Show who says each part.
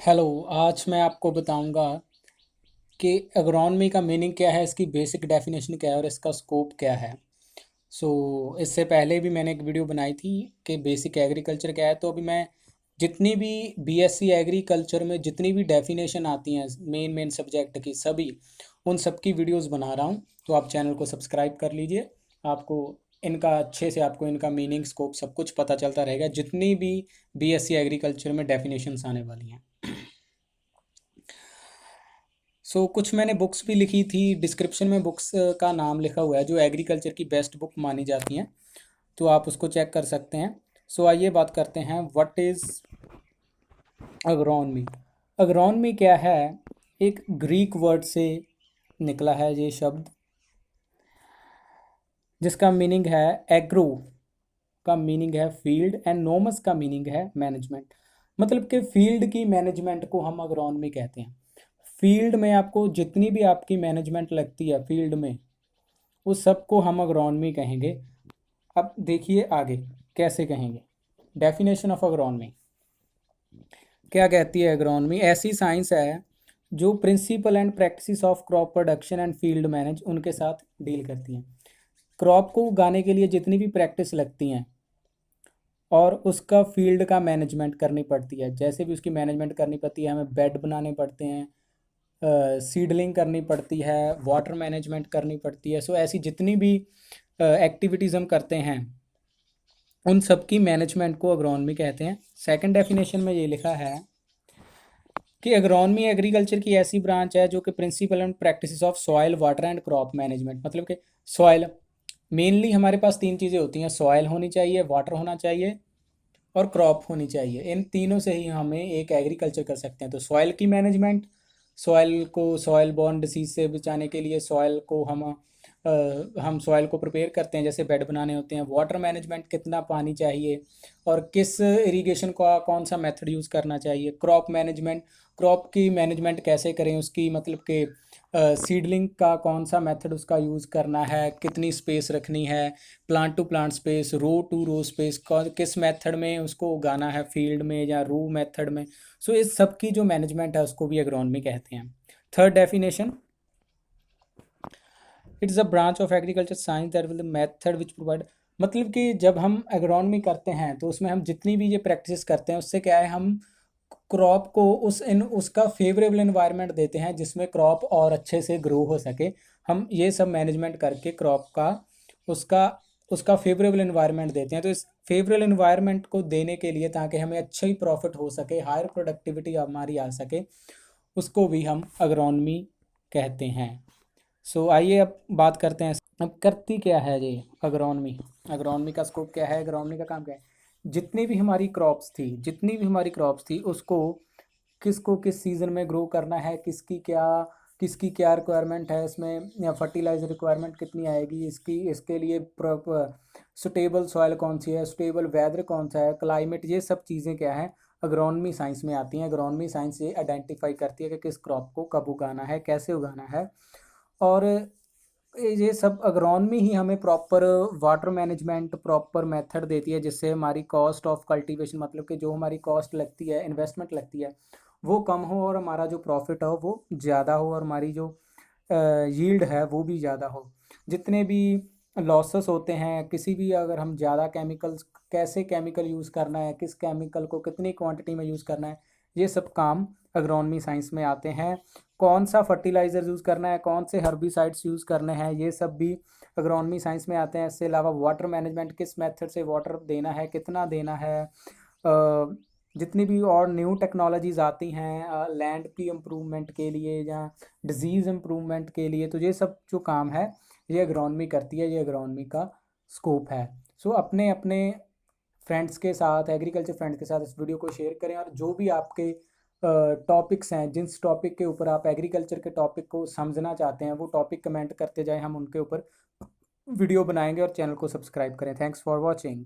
Speaker 1: Hello. आज मैं आपको बताऊंगा कि एग्रोनॉमी का मीनिंग क्या है, इसकी बेसिक डेफिनेशन क्या है और इसका स्कोप क्या है। सो इससे पहले भी मैंने एक वीडियो बनाई थी कि बेसिक एग्रीकल्चर क्या है। तो अभी मैं जितनी भी बीएससी एग्रीकल्चर में जितनी भी डेफिनेशन आती हैं मेन मेन सब्जेक्ट की, सभी उन सब की वीडियोस बना रहा हूँ। तो आप चैनल को सब्सक्राइब कर लीजिए। आपको इनका अच्छे से आपको इनका मीनिंग स्कोप सब कुछ पता चलता रहेगा, जितनी भी बीएससी एग्रीकल्चर में डेफिनेशंस आने वाली हैं। कुछ मैंने बुक्स भी लिखी थी, डिस्क्रिप्शन में बुक्स का नाम लिखा हुआ है जो एग्रीकल्चर की बेस्ट बुक मानी जाती हैं, तो आप उसको चेक कर सकते हैं। आइए बात करते हैं, व्हाट इज़ अग्रोनमी। अग्रोनमी क्या है? एक ग्रीक वर्ड से निकला है ये शब्द, जिसका मीनिंग है एग्रो का मीनिंग है फील्ड एंड नोमस का मीनिंग है मैनेजमेंट। मतलब कि फील्ड की मैनेजमेंट को हम अग्रोनमी कहते हैं। फील्ड में आपको जितनी भी आपकी मैनेजमेंट लगती है फील्ड में, उस सबको हम अग्रोनमी कहेंगे। अब देखिए आगे कैसे कहेंगे। डेफिनेशन ऑफ अग्रोनमी क्या कहती है? एग्रोनमी ऐसी साइंस है जो principle and practice of crop production and field manage उनके साथ डील करती हैं। क्रॉप को उगाने के लिए जितनी भी प्रैक्टिस लगती हैं और उसका फील्ड का मैनेजमेंट करनी पड़ती है, जैसे भी उसकी मैनेजमेंट करनी पड़ती है, हमें बेड बनाने पड़ते हैं, सीडलिंग करनी पड़ती है, वाटर मैनेजमेंट करनी पड़ती है। ऐसी जितनी भी एक्टिविटीज़ हम करते हैं, उन सब की मैनेजमेंट को अग्रोनमी कहते हैं। सेकंड डेफिनेशन में ये लिखा है कि अग्रोनमी एग्रीकल्चर की ऐसी ब्रांच है जो कि principle and practice of soil water and crop management. मतलब कि सॉइल मेनली हमारे पास तीन चीज़ें होती हैं, सॉइल होनी चाहिए, वाटर होना चाहिए और क्रॉप होनी चाहिए। इन तीनों से ही हमें एक एग्रीकल्चर कर सकते हैं। तो सॉइल की मैनेजमेंट, सॉइल को सॉइल बॉर्न डिसीज से बचाने के लिए सॉइल को हम सॉइल को प्रिपेयर करते हैं, जैसे बेड बनाने होते हैं। वाटर मैनेजमेंट, कितना पानी चाहिए और किस इरिगेशन का कौन सा मेथड यूज़ करना चाहिए। क्रॉप मैनेजमेंट, क्रॉप की मैनेजमेंट कैसे करें, उसकी मतलब कि सीडलिंग का कौन सा मेथड उसका यूज़ करना है, कितनी स्पेस रखनी है, plant to plant space, row to row space, किस मेथड में उसको उगाना है, फील्ड में या रो मेथड में। इस सब की जो मैनेजमेंट है उसको भी एग्रोनॉमी कहते हैं। Third definition, it's a branch of agriculture science that will method which provide. मतलब कि जब हम एग्रोनॉमी करते हैं तो उसमें हम जितनी भी ये प्रैक्टिस करते हैं उससे क्या है, हम क्रॉप को उसका फेवरेबल इन्वायरमेंट देते हैं जिसमें क्रॉप और अच्छे से ग्रो हो सके। हम ये सब मैनेजमेंट करके क्रॉप का उसका उसका फेवरेबल इन्वायरमेंट देते हैं। तो इस फेवरेबल इन्वायरमेंट को देने के लिए, ताकि हमें अच्छा ही प्रॉफिट हो सके, हायर प्रोडक्टिविटी हमारी आ सके, उसको भी हम अग्रोनमी कहते हैं। आइए अब बात करते हैं, अब करती क्या है ये अग्रोनमी। अग्रोनमी का स्कोप क्या है, अग्रोनमी का काम क्या है? जितनी भी हमारी क्रॉप्स थी उसको किसको किस सीज़न में ग्रो करना है, किसकी क्या रिक्वायरमेंट है इसमें, या फर्टिलाइजर रिक्वायरमेंट कितनी आएगी इसकी, इसके लिए सुटेबल सॉइल कौन सी है, सुटेबल वेदर कौन सा है, क्लाइमेट, ये सब चीज़ें क्या है, अग्रोनमी साइंस में आती हैं। अग्रोनमी साइंस ये आइडेंटिफाई करती है कि किस क्रॉप को कब उगाना है, कैसे उगाना है। और ये सब अग्रोनमी ही हमें proper water management, proper method देती है, जिससे हमारी कॉस्ट ऑफ कल्टीवेशन, मतलब कि जो हमारी कॉस्ट लगती है, इन्वेस्टमेंट लगती है, वो कम हो और हमारा जो प्रॉफिट हो वो ज़्यादा हो, और हमारी जो यील्ड है वो भी ज़्यादा हो। जितने भी लॉसेस होते हैं किसी भी, अगर हम ज़्यादा केमिकल्स, कैसे केमिकल यूज़ करना है, किस केमिकल को कितनी क्वांटिटी में यूज़ करना है, ये सब काम अग्रोनमी साइंस में आते हैं। कौन सा फर्टिलाइज़र यूज़ करना है, कौन से हर्बिसाइड्स यूज़ करने हैं, ये सब भी अग्रोनमी साइंस में आते हैं। इसके अलावा वाटर मैनेजमेंट, किस मेथड से वाटर देना है, कितना देना है, जितनी भी और न्यू टेक्नोलॉजीज़ आती हैं लैंड की इम्प्रूवमेंट के लिए या डिजीज़ इम्प्रूवमेंट के लिए, तो ये सब जो काम है ये अग्रोनमी करती है, ये अग्रोनमी का स्कोप है। अपने अपने फ्रेंड्स के साथ, एग्रीकल्चर फ्रेंड्स के साथ इस वीडियो को शेयर करें, और जो भी आपके टॉपिक्स हैं, जिस टॉपिक के ऊपर आप एग्रीकल्चर के टॉपिक को समझना चाहते हैं, वो टॉपिक कमेंट करते जाएं, हम उनके ऊपर वीडियो बनाएंगे। और चैनल को सब्सक्राइब करें। Thanks for watching.